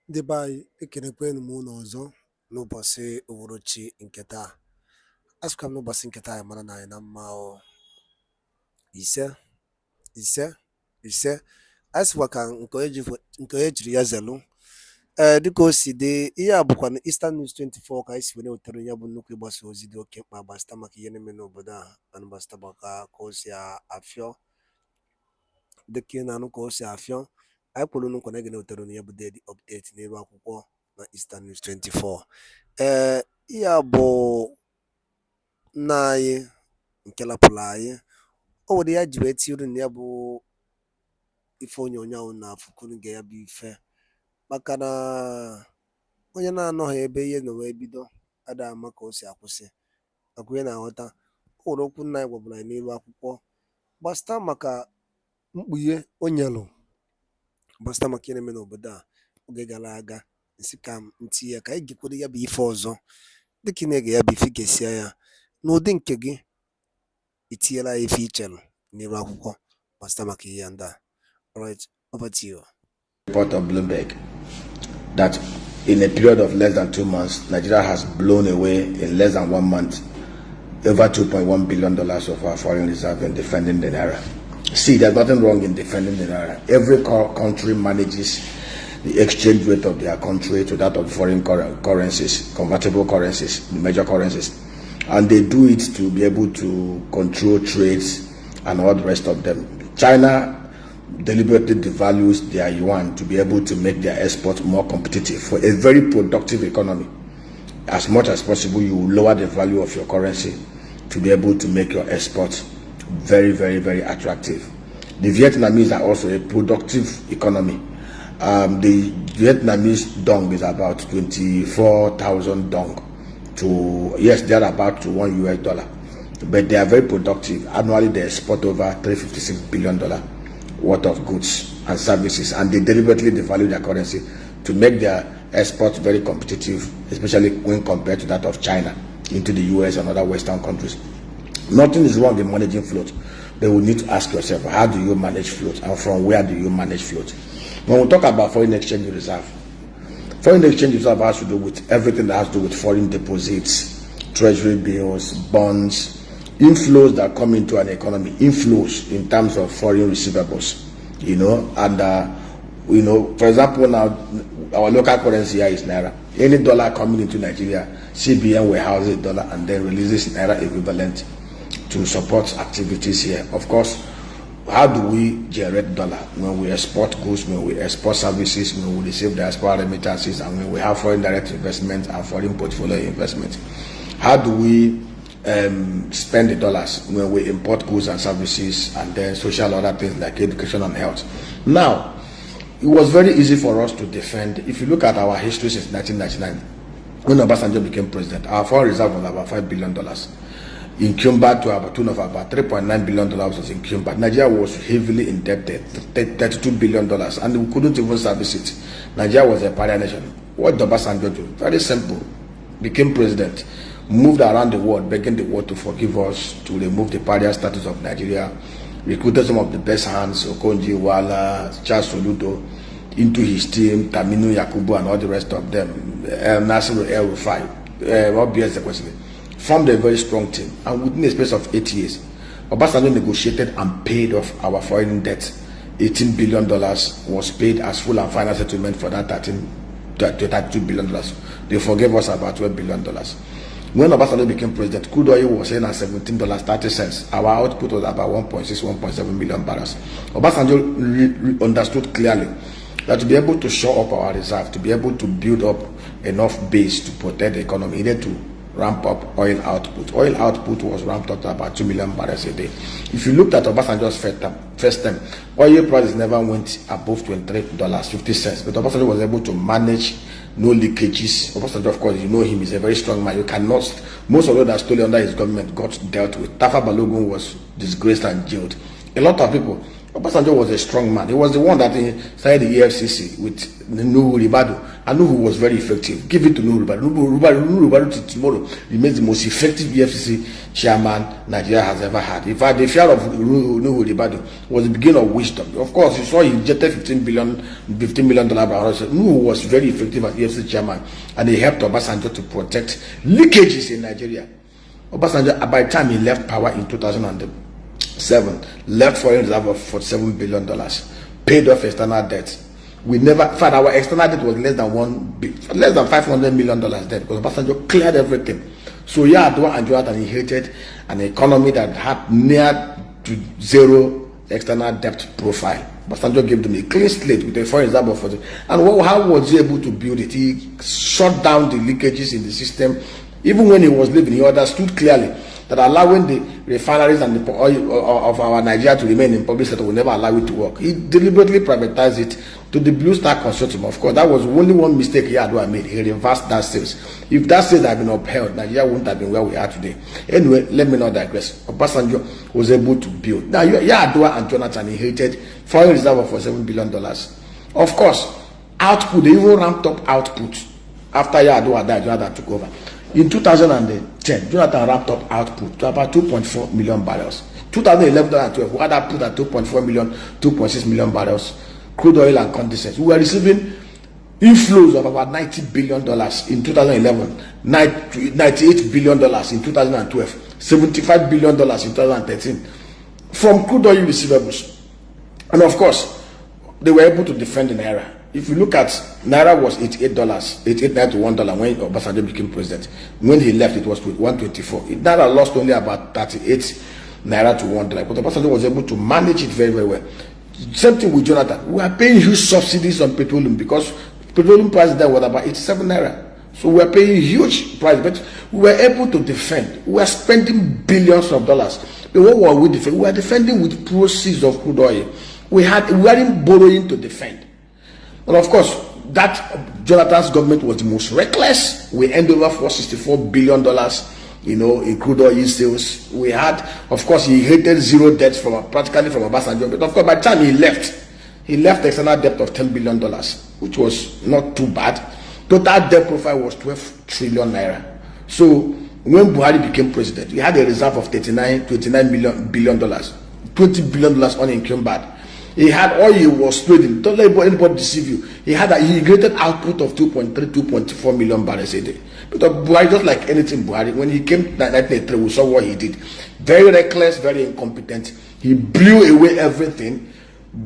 Ndị be anyị ekenekwanụ m unu ọzọ n'ụbọchị uhuruchi nke taa. Asịkwa m n'ụbọchị nke taa anyị mara na anyị na mma o. Ise ise ise a sịkwa ka nke onye jiri ya zelu. Dịka o si dị, ihe a bụkwa na Eastern News 24 ka anyị si were wetara ya bụ nnukwu ịgbasa ozi dị oke mkpa gbasịta maka ihe na-eme n'obodo a na gbasịta maka ka o si afịọ. Dịka ị na-anụ ka o si afịọ, anyị kwuru nkwa na ga-ewetara ya bụ daily update n'elu akwụkwọ na Eastern News 24. Ihe a bụ nna anyị nke lapụrụ anyị. O nwere ya ji wee tinyere na ya bụ ife onyonyo ahụ na afụkunu ga ya bụ ife, maka na onye na-anọghị ebe ihe na wee bido ada ama ka o si akwụsị. Maka onye na-aghọta, o nwere okwu nna anyị gwabụrụ anyị n'elu akwụkwọ gbasịta maka mkpughe o nyelụ gbasịta maka ihe na-eme n'obodo a oge gara aga. Nsị ka ntị ya ka anyị gekwere ya bụ ife ọzọ, dịka ị na-ege ya bụ ife gesia ya n'ụdị nke gị, itinyela ya ife ichelụ n'elu akwụkwọ gbasịta maka ihe ya ndị a. Alright, over to you. Report of Bloomberg that in a period of less than 2 months, Nigeria has blown away in less than 1 month over $2.1 billion of our foreign reserve in defending the naira. See, there's nothing wrong in defending the naira. Every country manages the exchange rate of their country to that of foreign currencies, convertible currencies, the major currencies, and they do it to be able to control trades and all the rest of them. China deliberately devalues their yuan to be able to make their export more competitive for a very productive economy. As much as possible, you lower the value of your currency to be able to make your export very, very, very attractive. The Vietnamese are also a productive economy. The Vietnamese dong is about 24,000 dong to, yes, they're about to $1, but they are very productive. Annually, they export over $356 billion worth of goods and services, and they deliberately devalue their currency to make their exports very competitive, especially when compared to that of China into the US and other Western countries. Nothing is wrong in managing float, but we need to ask yourself, how do you manage float, and from where do you manage float? When we talk about foreign exchange reserve has to do with everything that has to do with foreign deposits, treasury bills, bonds, inflows that come into an economy, inflows in terms of foreign receivables, and for example, now our local currency here is naira. Any dollar coming into Nigeria, CBN warehouses dollar and then releases naira equivalent to support activities here. Of course, how do we generate dollar? When we export goods, when we export services, when we receive diaspora remittances, and when we have foreign direct investment and foreign portfolio investment. How do we spend the dollars? When we import goods and services, and then social other things like education and health. Now, it was very easy for us to defend. If you look at our history since 1999, when Obasanjo became president, our foreign reserve was about $5 billion. In Cuba, to about tune of about $3.9 billion was in Cuba. Nigeria was heavily indebted, $32 billion, and we couldn't even service it. Nigeria was a pariah nation. What did Obasanjo do? Very simple. Became president, moved around the world begging the world to forgive us, to remove the pariah status of Nigeria, recruited some of the best hands, Okonji Wala, Charles Soludo, into his team, Taminu Yakubu and all the rest of them, Nasiru El Rufai, obvious the question, formed a very strong team, and within a space of 8 years, Obasanjo negotiated and paid off our foreign debt. $18 billion was paid as full and final settlement for that $32 billion. They forgave us about $12 billion. When Obasanjo became president, crude oil was in at $17.30. Our output was about 1.7 million barrels. Obasanjo understood clearly that to be able to shore up our reserve, to be able to build up enough base to protect the economy, he needed to ramp up oil output. Oil output was ramped up to about 2 million barrels a day. If you looked at Obasanjo's first term, oil prices never went above $23.50, but Obasanjo was able to manage no leakages. Obasanjo, of course, you know him, he's a very strong man. You cannot, most of those that stole under his government got dealt with. Tafa Balogun was disgraced and jailed. A lot of people Obasanjo was a strong man. He was the one that started the EFCC with Nuhu Ribadu, and Nuhu was very effective. Give it to Nuhu Ribadu. Nuhu Ribadu to tomorrow remains the most effective EFCC chairman Nigeria has ever had. In fact, the fear of Nuhu Ribadu was the beginning of wisdom. Of course, you saw he injected $15 million. Nuhu was very effective as EFCC chairman, and he helped Obasanjo to protect leakages in Nigeria. Obasanjo, by the time he left power in 2007, left foreign reserve of $47 billion, paid off external debt. We never, in fact, our external debt was less than $500 million debt, because Obasanjo cleared everything. So Yar'Adua and Jonathan inherited an economy that had near to zero external debt profile. Obasanjo gave them a clean slate with a foreign reserve of 40. And how was he able to build it? He shut down the leakages in the system. Even when he was leaving, he understood clearly that allowing the refineries and the oil of our Nigeria to remain in public sector will never allow it to work. He deliberately privatized it to the Blue Star Consortium. Of course, that was only one mistake Yar'Adua made. He reversed that sales. If that sales had been upheld, Nigeria wouldn't have been where we are today. Anyway, let me not digress. Obasanjo was able to build. Now, Yar'Adua and Jonathan inherited foreign reserve of $7 billion. Of course, output, they even ramped up output after Yar'Adua died. Jonathan took over. In 2010, Jonathan ramped up output to about 2.4 million barrels. 2011-2012, we had output at 2.4 million, 2.6 million barrels, crude oil and condensate. We were receiving inflows of about $90 billion in 2011, $98 billion in 2012, $75 billion in 2013 from crude oil receivables. And of course, they were able to defend the Naira. If you look at Naira was $88 Naira to $1 when Obasanjo became president. When he left, it was $124. Naira lost only about 38 Naira to $1. But Obasanjo was able to manage it very, very well. Same thing with Jonathan. We are paying huge subsidies on petroleum because petroleum price then was about 87 Naira. So we are paying huge price, but we were able to defend. We were spending billions of dollars. But what were we defending? We were defending with proceeds of crude oil. We weren't borrowing to defend. And of course, that Jonathan's government was the most reckless. We ended over $464 billion, in crude oil sales. We had, of course, he inherited zero debts practically from Obasanjo. But of course, by the time he left external debt of $10 billion, which was not too bad. Total debt profile was 12 trillion Naira. So when Buhari became president, he had a reserve of $29 billion, $20 billion unencumbered. He had oil he was trading. Don't let anybody deceive you. He created output of 2.4 million barrels a day. But Buhari, just like anything Buhari, when he came to 1983, we saw what he did. Very reckless, very incompetent. He blew away everything,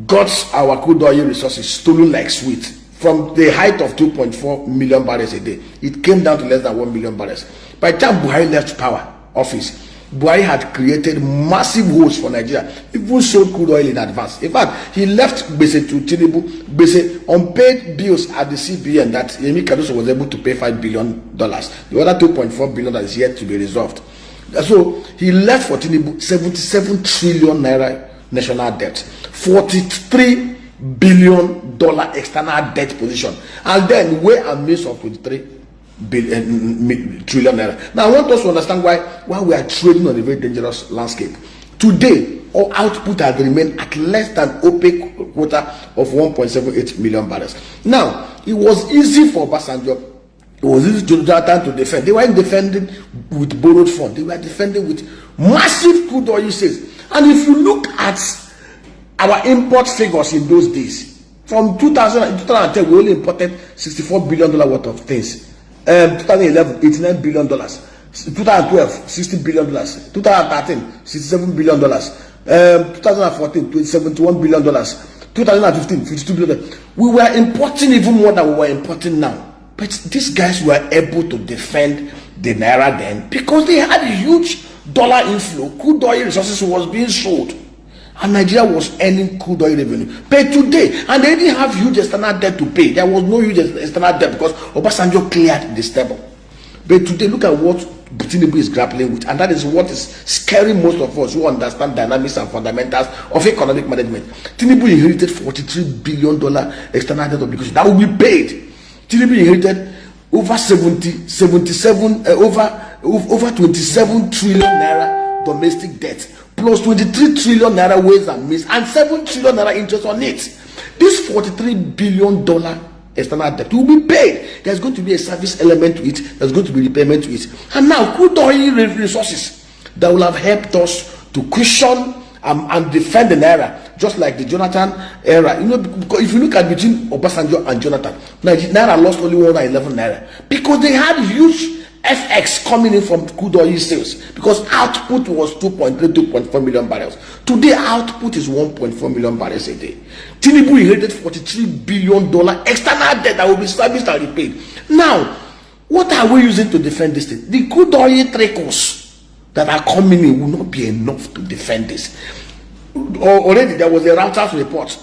got our crude oil resources stolen like sweet. From the height of 2.4 million barrels a day, it came down to less than 1 million barrels. By the time Buhari left office, Buhari had created massive holes for Nigeria, even sold crude oil in advance. In fact, he left Bese to Tinubu, Bese unpaid bills at the CBN that Yemi Cardoso was able to pay $5 billion. The other 2.4 billion that is yet to be resolved. So he left for Tinubu 77 trillion Naira national debt, $43 billion external debt position, and then way and means of 23 trillion Naira. Now I want us to understand why we are trading on a very dangerous landscape. Today, our output has remained at less than OPEC quota of 1.78 million barrels. Now, it was easy for Obasanjo, it was easy to Jonathan to defend. They weren't defending with borrowed funds, they were defending with massive crude oil sales. And if you look at our import figures in those days, from 2010, we only imported $64 billion worth of things. 2011, $89 billion. 2012, $60 billion. 2013, $67 billion. 2014, $71 billion. 2015, $52 billion. We were importing even more than we were importing now. But these guys were able to defend the Naira then because they had a huge dollar inflow. Crude oil resources was being sold. And Nigeria was earning crude oil revenue. But today, and they didn't have huge external debt to pay. There was no huge external debt because Obasanjo cleared the stable. But today, look at what Tinubu is grappling with. And that is what is scaring most of us who understand dynamics and fundamentals of economic management. Tinubu inherited $43 billion external debt obligation. That will be paid. Tinubu inherited over 27 trillion Naira domestic debt plus 23 trillion naira ways and means, and 7 trillion naira interest on it. This $43 billion external debt will be paid. There's going to be a service element to it. There's going to be repayment to it. And now, crude oil resources that will have helped us to cushion and defend the naira, just like the Jonathan era. You know, because if you look at between Obasanjo and Jonathan, naira lost only 111 naira because they had huge FX coming in from crude oil sales, because output was 2.4 million barrels. Today, output is 1.4 million barrels a day. Tinubu inherited $43 billion external debt that will be serviced and repaid. Now, what are we using to defend this thing? The crude oil trickles that are coming in will not be enough to defend this. Already, there was a Reuters report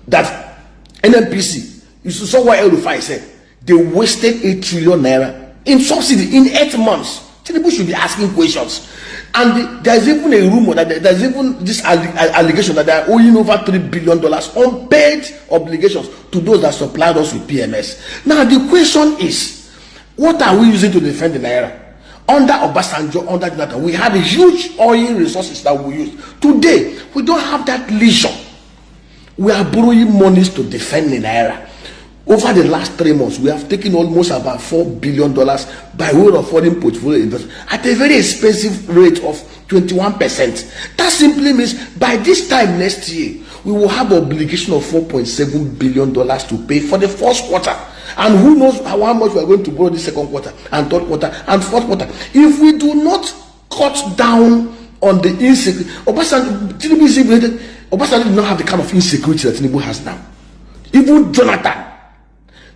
that NNPC, you saw what El-Rufai said, they wasted 8 trillion naira in subsidy in 8 months. People should be asking questions. And there's even a rumor that there's even this allegation that they are owing over $3 billion unpaid obligations to those that supplied us with PMS. Now the question is, what are we using to defend the naira? Under Obasanjo, under Jonathan, we had huge oil resources that we used. Today, we don't have that leisure. We are borrowing monies to defend the naira. Over the last 3 months, we have taken almost about $4 billion by way of foreign portfolio investment at a very expensive rate of 21%. That simply means by this time next year, we will have an obligation of $4.7 billion to pay for the first quarter. And who knows how much we are going to borrow the second quarter and third quarter and fourth quarter. If we do not cut down on the insecurity, Obasanjo did not have the kind of insecurity that Tinubu has now. Even Jonathan.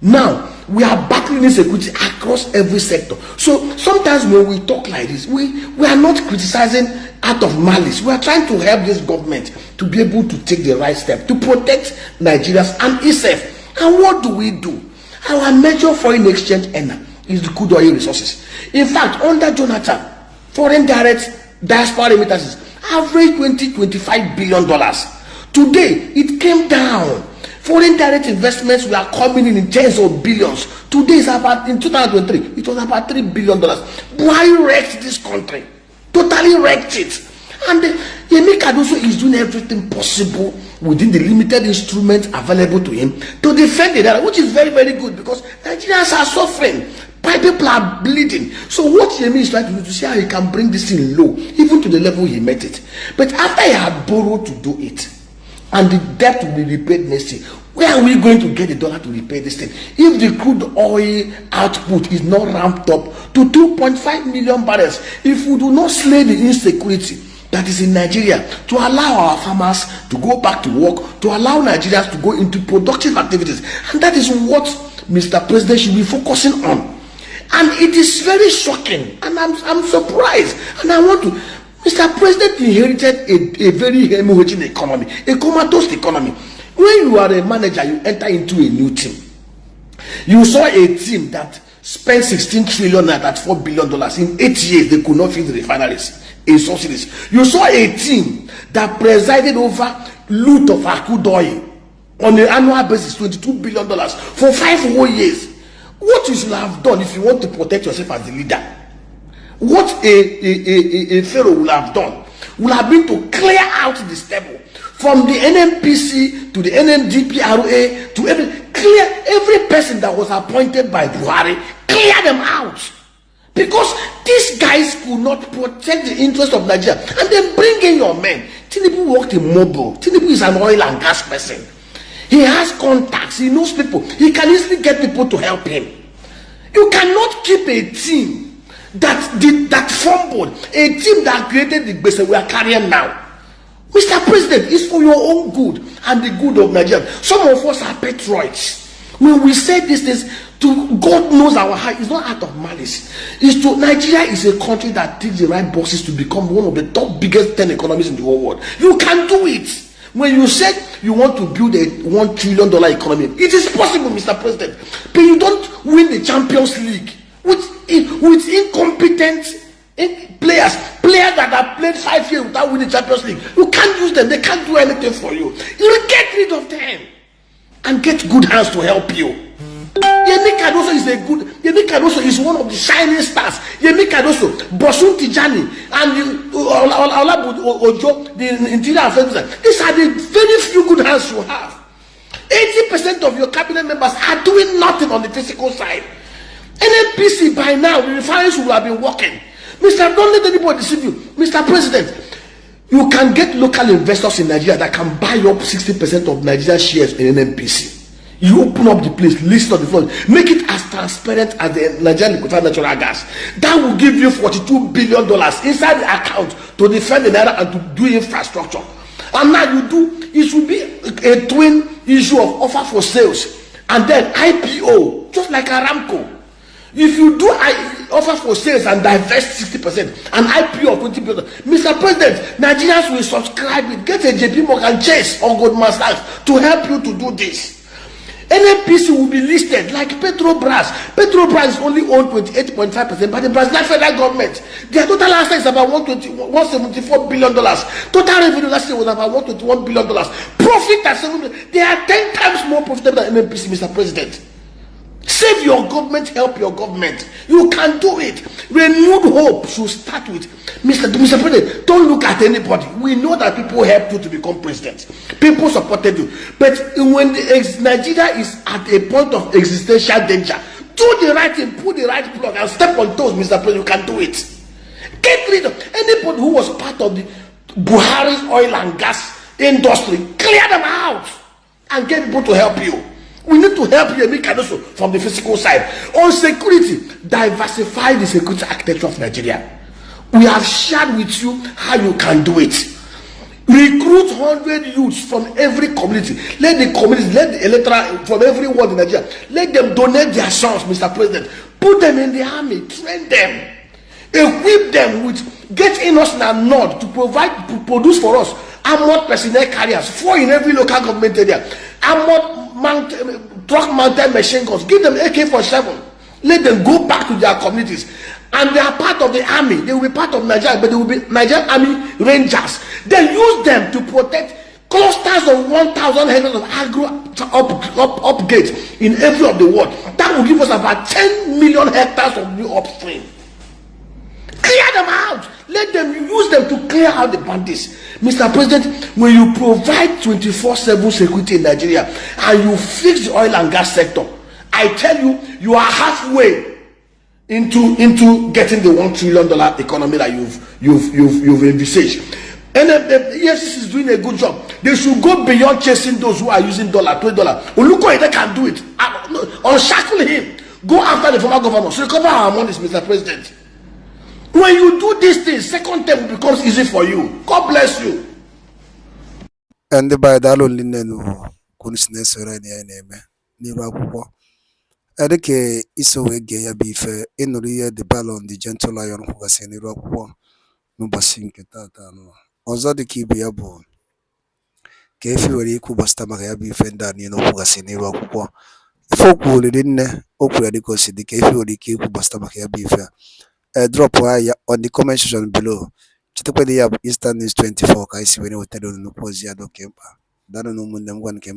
Now, we are battling insecurity across every sector. So, sometimes when we talk like this, we are not criticizing out of malice. We are trying to help this government to be able to take the right step to protect Nigerians and itself. And what do? Our major foreign exchange earner is the crude oil resources. In fact, under Jonathan, foreign direct diaspora remittances averaged $25 billion. Today, it came down. Foreign direct investments were coming in tens of billions. Today, in 2023, it was about $3 billion. Buhari wrecked this country. Totally wrecked it. And Yemi Cardoso is doing everything possible within the limited instruments available to him to defend the naira, which is very, very good, because Nigerians are suffering. People are bleeding. So what Yemi is trying to do to see how he can bring this thing low, even to the level he met it. But after he had borrowed to do it, and the debt will be repaid next year, where are we going to get the dollar to repay this thing? If the crude oil output is not ramped up to 2.5 million barrels, if we do not slay the insecurity that is in Nigeria, to allow our farmers to go back to work, to allow Nigerians to go into productive activities, and that is what Mr. President should be focusing on. And it is very shocking, and I'm surprised, and I want to. Mr. President inherited a very hemorrhaging economy, a comatose economy. When you are a manager, you enter into a new team. You saw a team that spent 16 trillion at $4 billion in 8 years. They could not feed the refineries in subsidies. You saw a team that presided over loot of crude oil on an annual basis, $22 billion for 5 whole years. What you should have done if you want to protect yourself as the leader, what a pharaoh will have done will have been to clear out the stable from the NNPC to the NNDPRA to every person that was appointed by Buhari, clear them out, because these guys could not protect the interest of Nigeria. And then bring in your men. Tinubu worked in mobile. Tinubu is an oil and gas person. He has contacts. He knows people. He can easily get people to help him. You cannot keep a team that fumbled, a team that created the base we are carrying now. Mr. President, it's for your own good and the good of Nigeria. Some of us are patriots. When we say these things, to God knows our heart, it's not out of malice. It's to Nigeria is a country that takes the right boxes to become one of the top biggest 10 economies in the whole world. You can do it. When you said you want to build a $1 trillion economy, it is possible, Mr. President. But you don't win the Champions League with incompetent players that have played 5 years without winning Champions League. You can't use them. They can't do anything for you. You get rid of them and get good hands to help you. Yemi Cardoso is a good. Yemi Cardoso is one of the shining stars. Yemi Cardoso, Bosun Tijani, and Olabu Ojo, the interior affairs minister. These are the very few good hands you have. 80% of your cabinet members are doing nothing on the physical side. NNPC by now, the refineries will have been working. Mr. Don't let anybody deceive you. Mr. President, you can get local investors in Nigeria that can buy up 60% of Nigerian shares in NNPC. You open up the place, list on the floor, make it as transparent as the Nigerian liquefied natural gas. That will give you $42 billion inside the account to defend the naira and to do infrastructure. And now you do, it should be a twin issue of offer for sales and then IPO, just like Aramco. If you do offer for sales and divest 60% and IPO of 20%, Mr. President, Nigerians will subscribe it. Get a JP Morgan Chase or Goldman Sachs to help you to do this. NNPC will be listed like Petrobras. Petrobras is only owned 28.5% by the Brazilian federal government. Their total assets is about $174 billion. Total revenue last year was about $121 billion. Profit at 7 billion. They are 10 times more profitable than NNPC, Mr. President. Save your government, help your government. You can do it. Renewed hope should start with Mr. President. Don't look at anybody. We know that people helped you to become president. People supported you. But when Nigeria is at a point of existential danger, do the right thing, put the right plug, and step on toes, Mr. President. You can do it. Get rid of anybody who was part of the Buhari's oil and gas industry. Clear them out and get people to help you. We need to help you make also from the physical side. On security, diversify the security architecture of Nigeria. We have shared with you how you can do it. Recruit 100 youths from every community. Let the communities, let the electoral from every ward in Nigeria, let them donate their sons, Mr. President. Put them in the army, train them, equip them with, get in us and nod to provide, to produce for us armored personnel carriers, 4 in every local government area, armored truck mounted machine guns. Give them AK-47. Let them go back to their communities, and they are part of the army. They will be part of Nigeria, but they will be Nigerian Army Rangers. Then use them to protect clusters of 1,000 hectares of agro upgrades in every of the world. That will give us about 10 million hectares of new upstream. Clear them out. Let them use them to clear out the bandits. Mr. President, when you provide 24/7 security in Nigeria and you fix the oil and gas sector, I tell you, you are halfway into getting the $1 trillion economy that you've envisaged. And the EFCC is doing a good job. They should go beyond chasing those who are using $20. Olukoyede can do it. Unshackle him. Go after the former governors. Recover our monies, Mr. President. When you do these things, second term becomes easy for you. God bless you. And by that only nenu kunisnes reni eneme niru akwụkwọ edike iso wege ya bụ ife ịnụrụ ihe the ballon the gentle lion kwugasị niru akwụkwọ n'ụbọchị nke tata anọ ọzọ dịka ibe ya bụ ka efi were ikwu gbasịta maka ya bụ ife ndị a niile kwugasị niru akwụkwọ ife okwu olili nne okwu ya dịka osi dịka efi were ike ikwu gbasịta maka ya bụ ife drop ya on the comment section below. Chitekwe ya bụ Eastern News 24 ka isi were wetara unu n'okwu ozi ya dị oke mkpa. Daalụ na ụmụnne m gwa nke